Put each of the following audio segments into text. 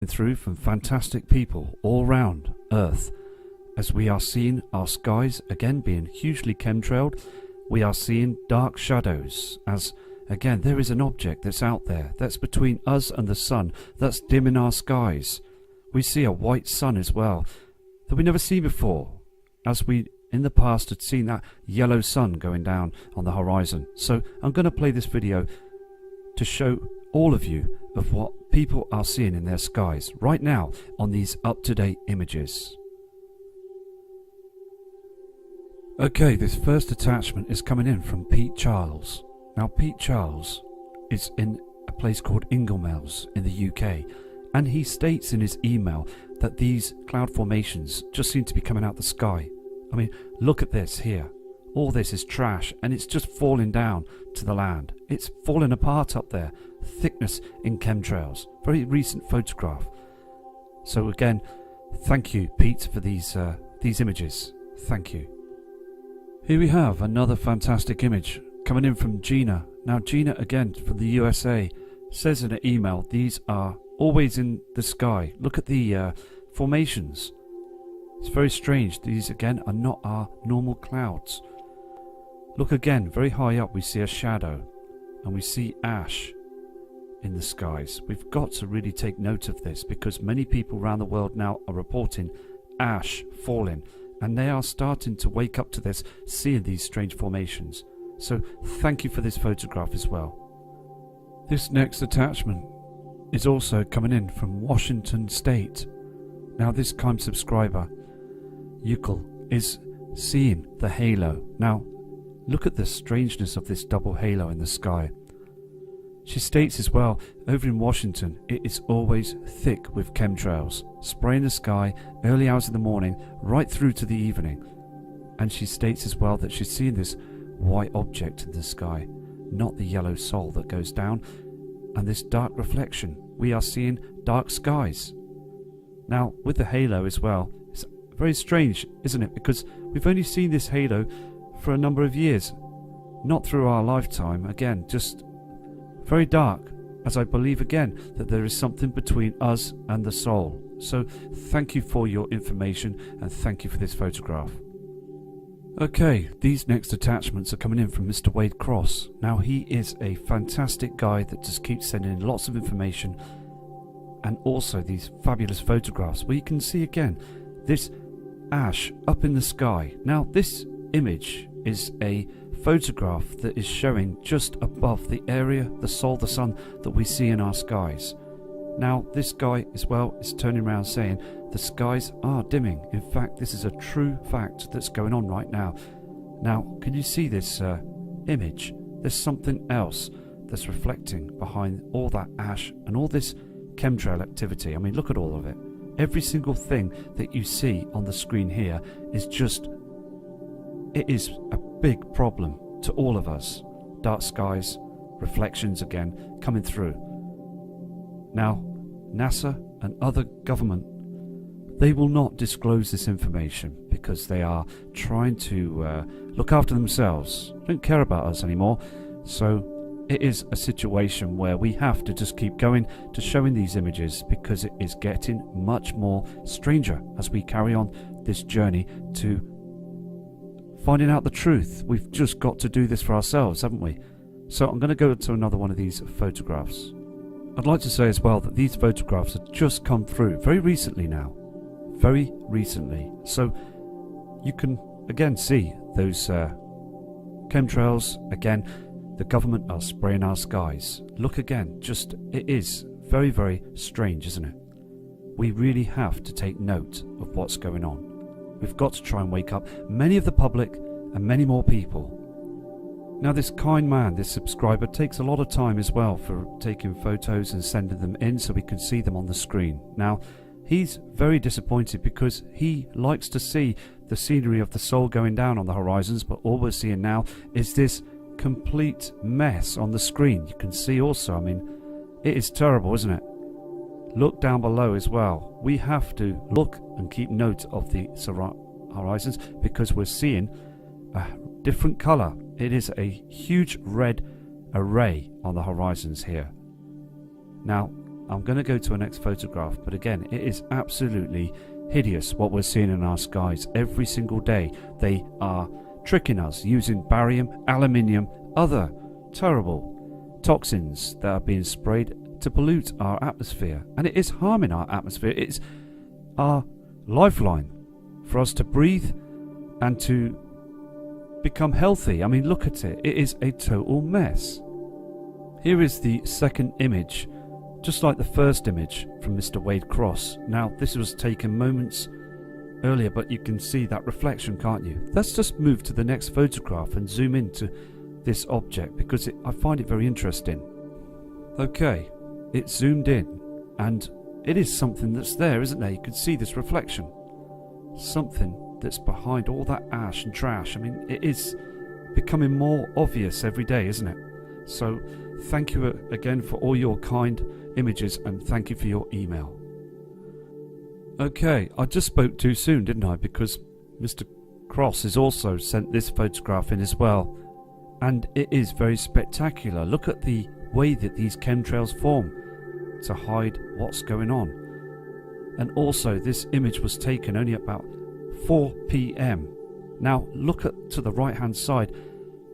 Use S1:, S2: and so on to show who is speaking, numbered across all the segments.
S1: through from fantastic people all round Earth, as we are seeing our skies again being hugely chemtrailed. We are seeing dark shadows, as again there is an object that's out there that's between us and the sun, that's dimming our skies. We see a white sun as well that we never seen before, as we in the past had seen that yellow sun going down on the horizon. So I'm going to play this video to show all of you of what people are seeing in their skies right now on these up-to-date images. Okay, this first attachment is coming in from Pete Charles. Now Pete Charles is in a place called Inglemells in the UK, and he states in his email that these cloud formations just seem to be coming out the sky. I mean, look at this here. All this is trash and it's just falling down to the land. It's falling apart up there. Thickness in chemtrails. Very recent photograph. So again, thank you, Pete, for these images. Thank you. Here we have another fantastic image coming in from Gina. Now Gina, again from the USA, says in an email, these are always in the sky. Look at the formations. It's very strange. These again are not our normal clouds. Look again, very high up we see a shadow and we see ash in the skies. We've got to really take note of this, because many people around the world now are reporting ash falling, and they are starting to wake up to this, seeing these strange formations. So thank you for this photograph as well. This next attachment is also coming in from Washington State. Now this COMMENT subscriber, Yukil, is seeing the halo. Now look at the strangeness of this double halo in the sky. She states as well, over in Washington it is always thick with chemtrails, spraying the sky early hours in the morning right through to the evening. And she states as well that she's seeing this white object in the sky, not the yellow sol that goes down, and this dark reflection. We are seeing dark skies. Now with the halo as well, it's very strange, isn't it? Because we've only seen this halo for a number of years, not through our lifetime. Again, just very dark, as I believe again that there is something between us and the soul. So thank you for your information and thank you for this photograph. Okay, these next attachments are coming in from Mr. Wade Cross. Now he is a fantastic guy that just keeps sending in lots of information, and also these fabulous photographs where you can see again this ash up in the sky. Now this image is a photograph that is showing just above the area, the sol, the sun that we see in our skies. Now this guy as well is turning around saying the skies are dimming. In fact, this is a true fact that's going on right now. Now can you see this image? There's something else that's reflecting behind all that ash and all this chemtrail activity. I mean, look at all of it. Every single thing that you see on the screen here is just, it is a big problem to all of us. Dark skies, reflections again coming through. Now NASA and other government, they will not disclose this information because they are trying to look after themselves, don't care about us anymore. So it is a situation where we have to just keep going to showing these images, because it is getting much more stranger as we carry on this journey to finding out the truth. We've just got to do this for ourselves, haven't we? So I'm going to go to another one of these photographs. I'd like to say as well that these photographs have just come through very recently now. Very recently. So you can again see those chemtrails. Again, the government are spraying our skies. Look again, just, it is very, very strange, isn't it? We really have to take note of what's going on. We've got to try and wake up many of the public and many more people. Now this kind man, this subscriber, takes a lot of time as well for taking photos and sending them in so we can see them on the screen. Now he's very disappointed because he likes to see the scenery of the sol going down on the horizons, but all we're seeing now is this complete mess on the screen. You can see also, I mean, it is terrible, isn't it? Look down below as well. We have to look and keep note of the horizons because we're seeing a different color. It is a huge red array on the horizons here. Now, I'm going to go to a next photograph, but again, it is absolutely hideous what we're seeing in our skies every single day. They are tricking us using barium, aluminium, other terrible toxins that are being sprayed to pollute our atmosphere, and it is harming our atmosphere. It's our lifeline for us to breathe and to become healthy. I mean, look at it. It is a total mess. Here is the second image, just like the first image from Mr. Wade Cross. Now, this was taken moments earlier, but you can see that reflection, can't you? Let's just move to the next photograph and zoom into this object, because I find it very interesting. Okay, it's zoomed in, and it is something that's there, isn't there? You can see this reflection. Something that's behind all that ash and trash. I mean, it is becoming more obvious every day, isn't it? So thank you again for all your kind images, and thank you for your email. Okay, I just spoke too soon, didn't I? Because Mr. Cross has also sent this photograph in as well, and it is very spectacular. Look at the way that these chemtrails form to hide what's going on. And also, this image was taken only about 4 p.m. Now look to the right hand side,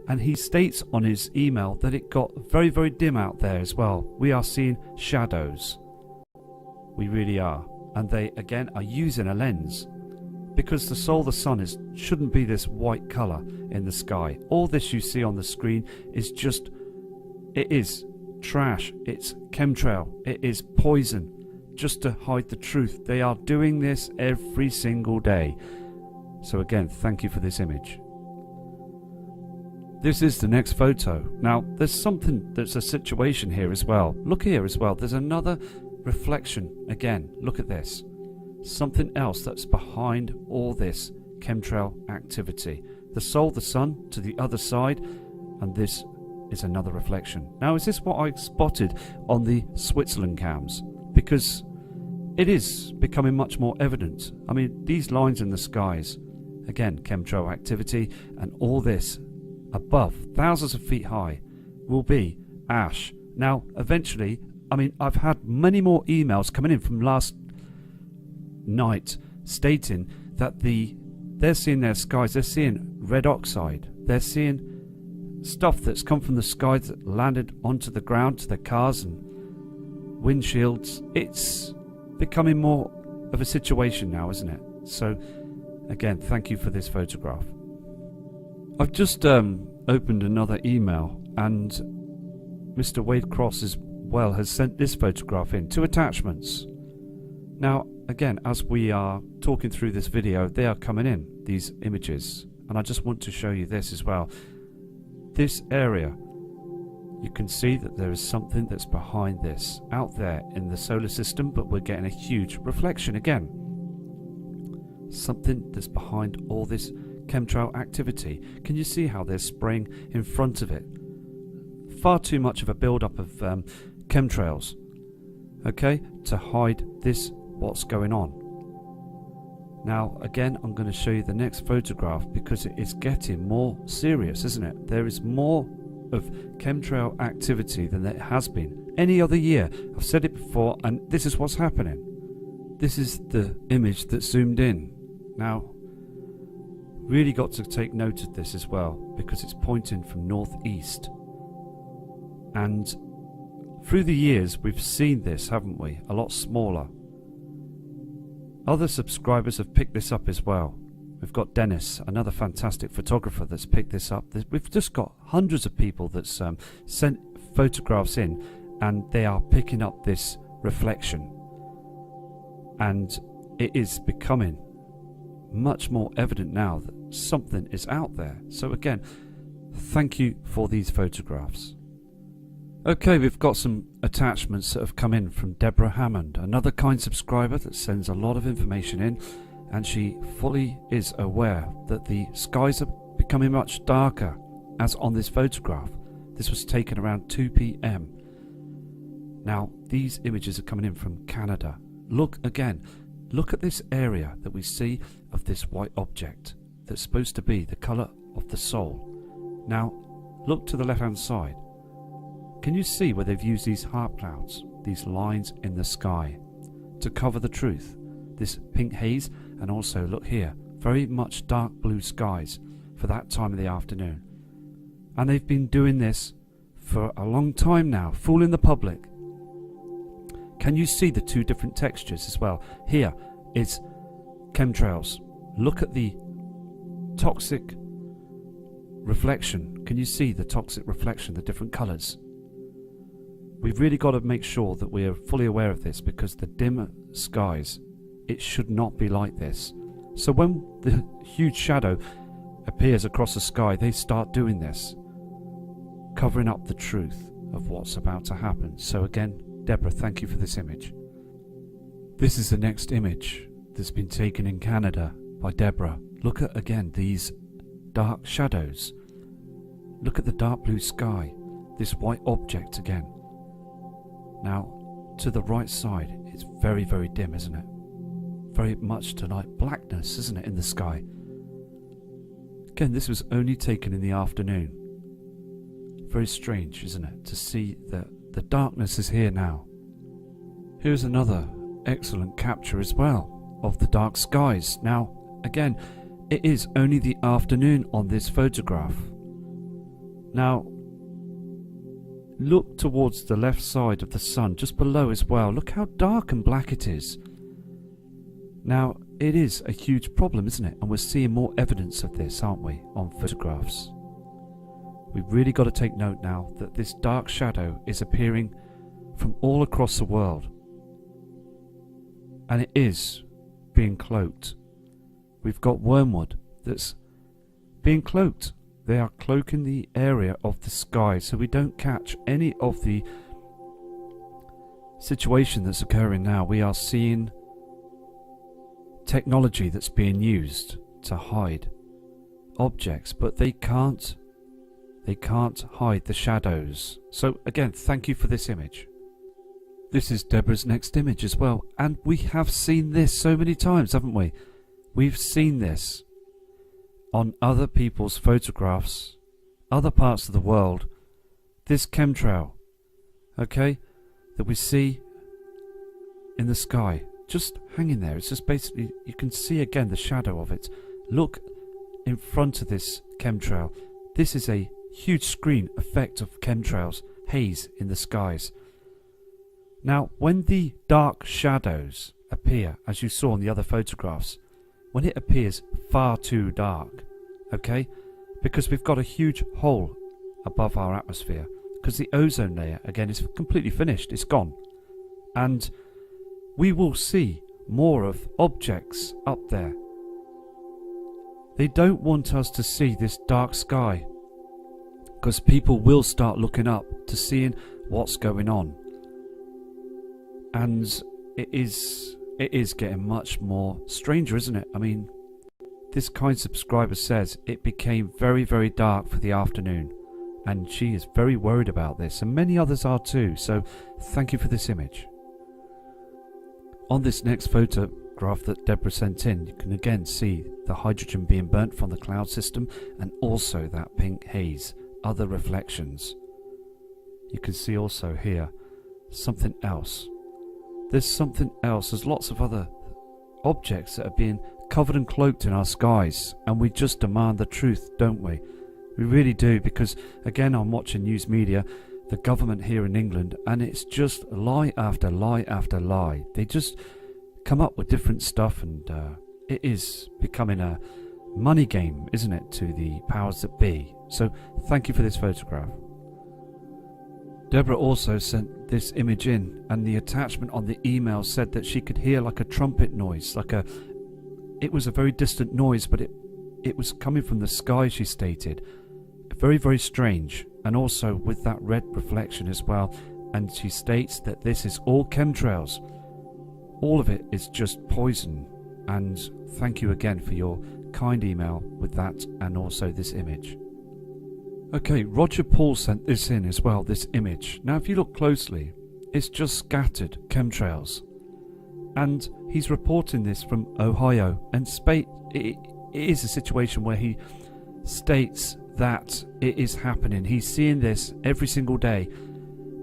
S1: and he states on his email that it got very, very dim out there as well. We are seeing shadows. We really are. And they again are using a lens, because the sun shouldn't be this white colour in the sky. All this you see on the screen is just, it is trash, it's chemtrail, it is poison, just to hide the truth. They are doing this every single day. So again, thank you for this image. This is the next photo. Now, there's a situation here as well. Look here as well. There's another reflection again. Look at this. Something else that's behind all this chemtrail activity. The sun to the other side, and this is another reflection. Now, is this what I spotted on the Switzerland cams? Because it is becoming much more evident. I mean, these lines in the skies, again, chemtrail activity, and all this above, thousands of feet high, will be ash. Now, eventually, I mean, I've had many more emails coming in from last night stating that they're seeing their skies, they're seeing red oxide, they're seeing stuff that's come from the sky that landed onto the ground, to their cars and windshields. It's becoming more of a situation now, isn't it? So again, thank you for this photograph. I've just opened another email, and Mr. Wade Cross as well has sent this photograph in, 2 attachments. Now again, as we are talking through this video, they are coming in, these images, and I just want to show you this as well. This area, you can see that there is something that's behind this out there in the solar system, but we're getting a huge reflection again. Something that's behind all this chemtrail activity. Can you see how they're spraying in front of it? Far too much of a build-up of chemtrails, okay, to hide this, what's going on. Now again, I'm going to show you the next photograph, because it is getting more serious, isn't it? There is more of chemtrail activity than there has been any other year. I've said it before, and this is what's happening. This is the image that's zoomed in. Now, really got to take note of this as well, because it's pointing from northeast. And through the years, we've seen this, haven't we? A lot smaller. Other subscribers have picked this up as well. We've got Dennis, another fantastic photographer, that's picked this up. We've just got hundreds of people that's sent photographs in, and they are picking up this reflection. And it is becoming much more evident now that something is out there. So again, thank you for these photographs. Okay, we've got some attachments that have come in from Deborah Hammond, another kind subscriber that sends a lot of information in, and she fully is aware that the skies are becoming much darker, as on this photograph. This was taken around 2 p.m. Now, these images are coming in from Canada. Look again, look at this area that we see of this white object that's supposed to be the colour of the soul. Now, look to the left-hand side. Can you see where they've used these harp clouds? these lines in the sky to cover the truth. This pink haze, and also look here, very much dark blue skies for that time of the afternoon. And they've been doing this for a long time now, fooling the public. Can you see the two different textures as well? Here is chemtrails. Look at the toxic reflection. Can you see the toxic reflection, the different colours? We've really got to make sure that we are fully aware of this, because the dimmer skies, it should not be like this. So when the huge shadow appears across the sky, they start doing this, covering up the truth of what's about to happen. So again, Deborah, thank you for this image. This is the next image that's been taken in Canada by Deborah. Look at, again, these dark shadows. Look at the dark blue sky, this white object again. Now, to the right side, it's very, very dim, isn't it? Very much to like blackness, isn't it, in the sky? Again, this was only taken in the afternoon. Very strange, isn't it, to see that the darkness is here now. Here's another excellent capture as well of the dark skies. Now, again, it is only the afternoon on this photograph. Now, look towards the left side of the sun, just below as well. Look how dark and black it is. Now, it is a huge problem, isn't it? And we're seeing more evidence of this, aren't we, on photographs. We've really got to take note now that this dark shadow is appearing from all across the world. And it is being cloaked. We've got wormwood that's being cloaked. They are cloaking the area of the sky so we don't catch any of the situation that's occurring now. We are seeing technology that's being used to hide objects, but they can't hide the shadows. So again, thank you for this image. This is Deborah's next image as well, and we have seen this so many times, haven't we? We've seen this on other people's photographs, other parts of the world. This chemtrail, okay, that we see in the sky, just hanging there. It's just basically, you can see again the shadow of it. Look in front of this chemtrail. This is a huge screen effect of chemtrails, haze in the skies. Now, when the dark shadows appear, as you saw in the other photographs, when it appears far too dark, okay, because we've got a huge hole above our atmosphere, because the ozone layer, again, is completely finished, it's gone. And we will see more of objects up there. They don't want us to see this dark sky, because people will start looking up to seeing what's going on. And it is getting much more stranger, isn't it? I mean, this kind subscriber says it became very, very dark for the afternoon, and she is very worried about this, and many others are too. So thank you for this image. On this next photograph that Deborah sent in, you can again see the hydrogen being burnt from the cloud system, and also that pink haze, other reflections. You can see also here something else. There's something else. There's lots of other objects that are being covered and cloaked in our skies, and we just demand the truth, don't we? We really do, because again, I'm watching news media, the government here in England, and it's just lie after lie after lie. They just come up with different stuff, and it is becoming a money game, isn't it, to the powers that be. So thank you for this photograph. Deborah also sent this image in, and the attachment on the email said that she could hear like a trumpet noise, it was a very distant noise, but it was coming from the sky, she stated. Very, very strange, and also with that red reflection as well. And she states that this is all chemtrails. All of it is just poison. And thank you again for your kind email with that, and also this image. Okay, Roger Paul sent this in as well, this image. Now if you look closely, it's just scattered chemtrails. And he's reporting this from Ohio, and it is a situation where he states that it is happening. He's seeing this every single day,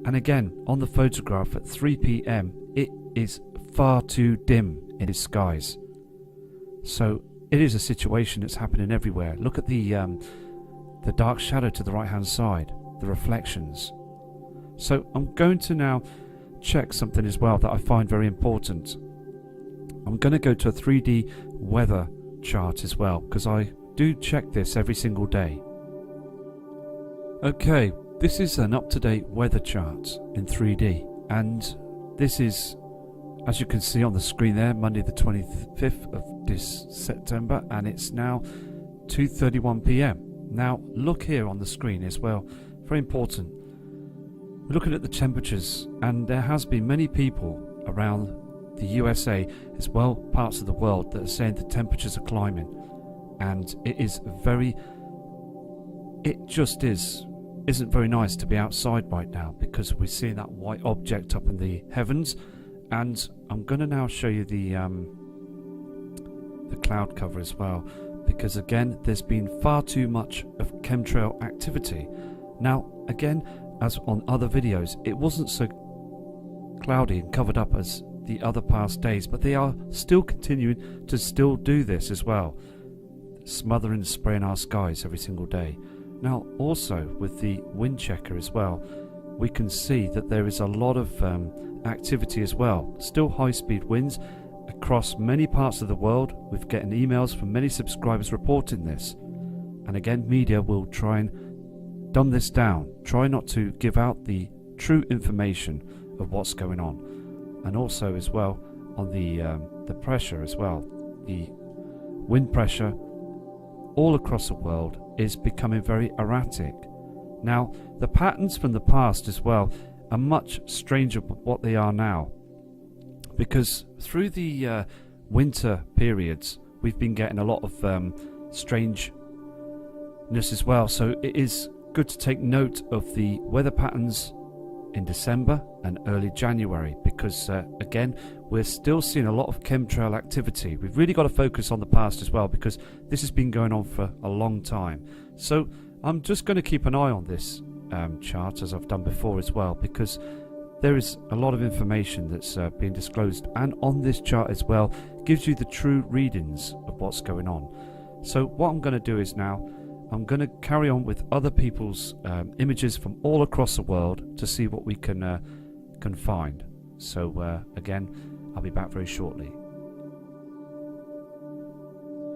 S1: And again, on the photograph at 3 p.m, it is far too dim in the skies. So it is a situation that's happening everywhere. Look at the dark shadow to the right hand side, the reflections. So I'm going to now check something as well that I find very important. I'm going to go to a 3D weather chart as well, because I do check this every single day. Okay, this is an up-to-date weather chart in 3D, and this is, as you can see on the screen there, Monday the 25th of this September, and it's now 2:31 p.m. Now look here on the screen as well, very important. We're looking at the temperatures, and there has been many people around the USA as well, parts of the world, that are saying the temperatures are climbing, and it just isn't very nice to be outside right now, because we're seeing that white object up in the heavens. And I'm going to now show you the cloud cover as well, because again there's been far too much of chemtrail activity. Now again, as on other videos, it wasn't so cloudy and covered up as the other past days, but they are still continuing to still do this as well, smothering and spraying our skies every single day. Now also with the wind checker as well, we can see that there is a lot of activity as well, still high speed winds across many parts of the world. We've getting emails from many subscribers reporting this, and again media will try and dumb this down, try not to give out the true information of what's going on. And also as well on the pressure as well, the wind pressure all across the world is becoming very erratic. Now the patterns from the past as well are much stranger than what they are now, because through the winter periods we've been getting a lot of strangeness as well. So it is good to take note of the weather patterns in December and early January, because again we're still seeing a lot of chemtrail activity. We've really got to focus on the past as well, because this has been going on for a long time. So I'm just going to keep an eye on this chart, as I've done before as well, because there is a lot of information that's being disclosed, and on this chart as well gives you the true readings of what's going on. So what I'm going to do is now I'm going to carry on with other people's images from all across the world to see what we can find. So again, I'll be back very shortly.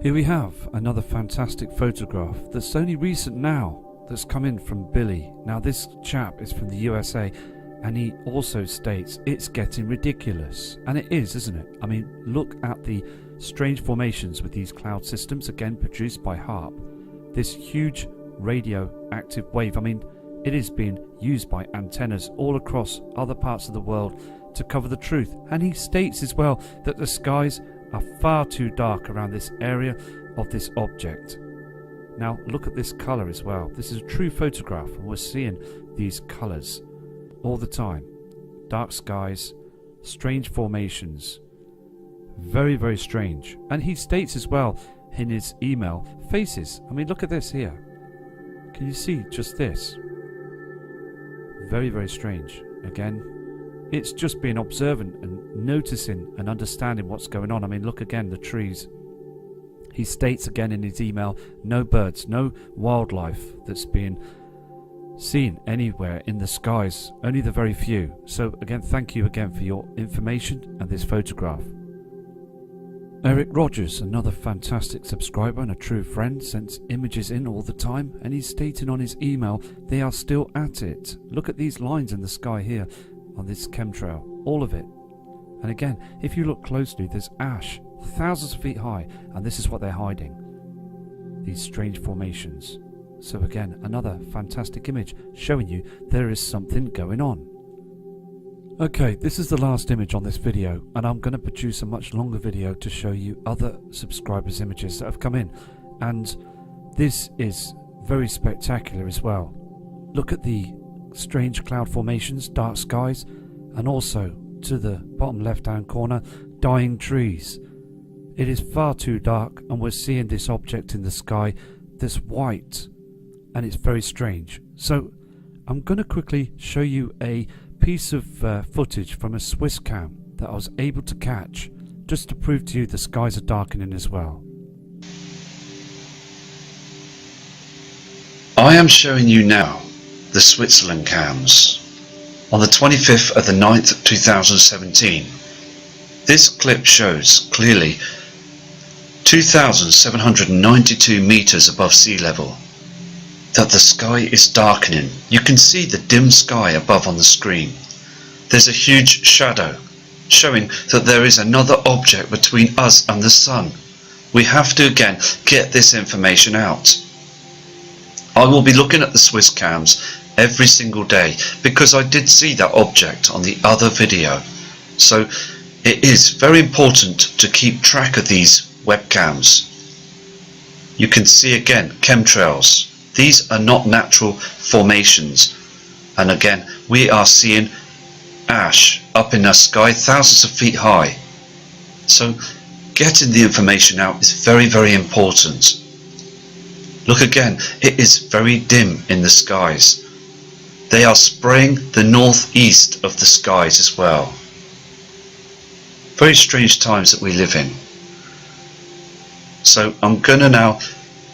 S1: Here we have another fantastic photograph that's only recent now, that's come in from Billy. Now this chap is from the USA, and he also states it's getting ridiculous. And it is, isn't it? I mean, look at the strange formations with these cloud systems, again produced by HARP. This huge radioactive wave, I mean, it is being used by antennas all across other parts of the world to cover the truth. And he states as well that the skies are far too dark around this area of this object. Now look at this colour as well. This is a true photograph, and we're seeing these colours all the time. Dark skies, strange formations, very, very strange. And he states as well in his email, faces. I mean, look at this here. Can you see just this? Very, very strange. Again, it's just being observant and noticing and understanding what's going on. I mean, look again, the trees. He states again in his email, no birds, no wildlife that's being seen anywhere in the skies, only the very few. So again, thank you again for your information and this photograph. Eric Rogers, another fantastic subscriber and a true friend, sends images in all the time, and he's stating on his email they are still at it. Look at these lines in the sky here on this chemtrail, all of it. And again, if you look closely, there's ash thousands of feet high, and this is what they're hiding, these strange formations. So again, another fantastic image showing you there is something going on. Okay, this is the last image on this video, and I'm going to produce a much longer video to show you other subscribers' images that have come in, and this is very spectacular as well. Look at the strange cloud formations, dark skies, and also to the bottom left hand corner, dying trees. It is far too dark, and we're seeing this object in the sky that's white, and it's very strange. So I'm going to quickly show you a piece of footage from a Swiss cam that I was able to catch, just to prove to you the skies are darkening as well.
S2: I am showing you now the Switzerland cams on the 25th of the 9th 2017. This clip shows clearly 2,792 meters above sea level that the sky is darkening. You can see the dim sky above on the screen. There's a huge shadow showing that there is another object between us and the sun. We have to again get this information out. I will be looking at the Swiss cams every single day because I did see that object on the other video. So it is very important to keep track of these webcams. You can see again chemtrails. These are not natural formations, and again we are seeing ash up in the sky thousands of feet high. So getting the information out is very important. Look again, it is very dim in the skies. They are spraying the northeast of the skies as well. Very strange times that we live in. So I'm going to now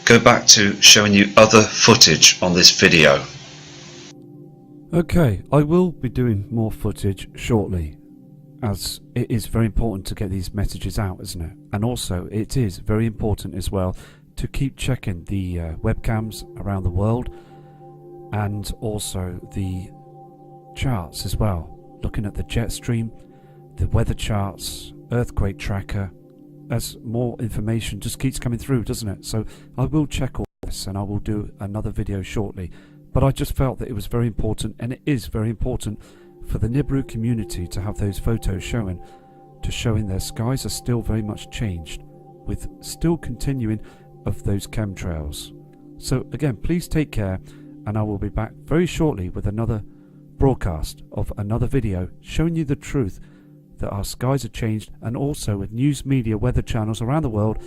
S2: go back to showing you other footage on this video.
S1: Okay, I will be doing more footage shortly, as it is very important to get these messages out, isn't it? And also it is very important as well to keep checking the webcams around the world, and also the charts as well, looking at the jet stream, the weather charts, earthquake tracker, as more information just keeps coming through, doesn't it? So I will check all this and I will do another video shortly, but I just felt that it was very important, and it is very important for the Nibiru community to have those photos showing their skies are still very much changed, with still continuing of those chemtrails. So again, please take care, and I will be back very shortly with another broadcast of another video showing you the truth that our skies are changed, and also with news media weather channels around the world